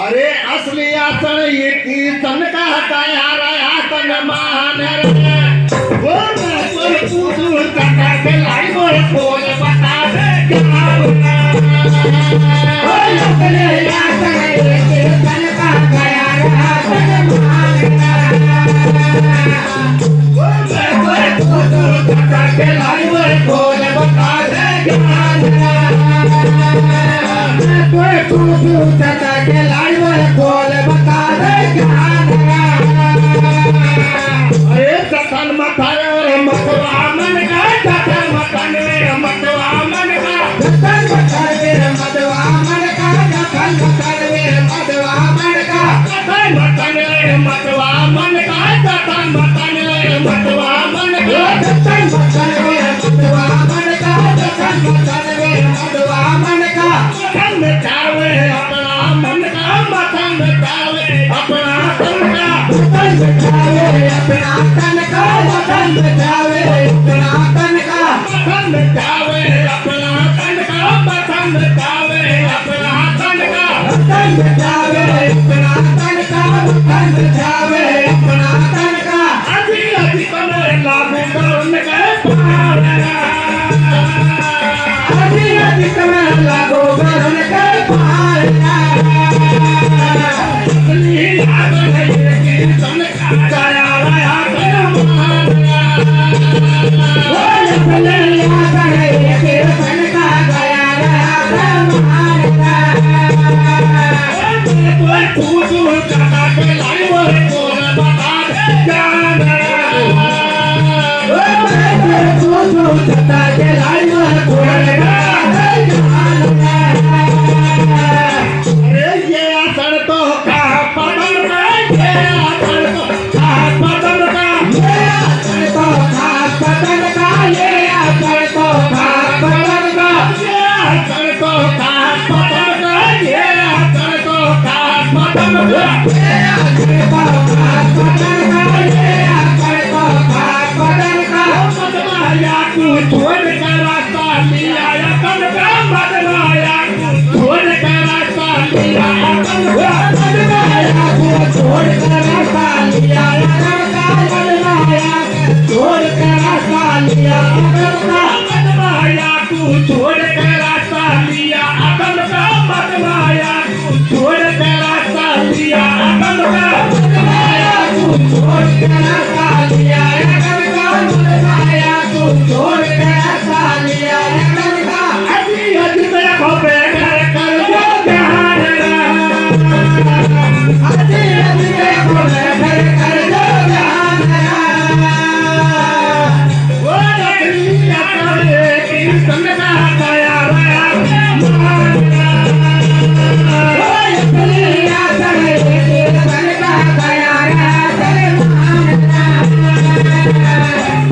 अरे असली आचळ एकी तनका तयार आतन मान रे बोल तू तका के लाई बोल बोल बता दे ओय असली आचळ एकी तनका तयार आतन मान रे बोल तू तका के लाई बोल बोल बता दे तू तका के लाई बोल बता दे अरे सतन मथारे मतवा मन का सतन मतन रे मतवा मन का सतन मतन रे मतवा मन का सतन मतन रे मतवा मन का सतन मतन रे मतवा मन का सतन मतन रे मतवा मन का सतन मतन रे मतवा मन का सतन मतन रे मतवा मन का सतन मिटावे अपना मन का मतन मिटावे अपना तन का मतन मिटावे अपना तन का मतन मिटावे अपना तन का मतन मिटावे अपना तन का मतन मिटावे अपना तन का मतन मिटावे अपना तन का मतन मिटावे अपना तन का अभी अभी कमरे लागू करुण के पार अभी अभी कमरे लागू करुण के पार छोड़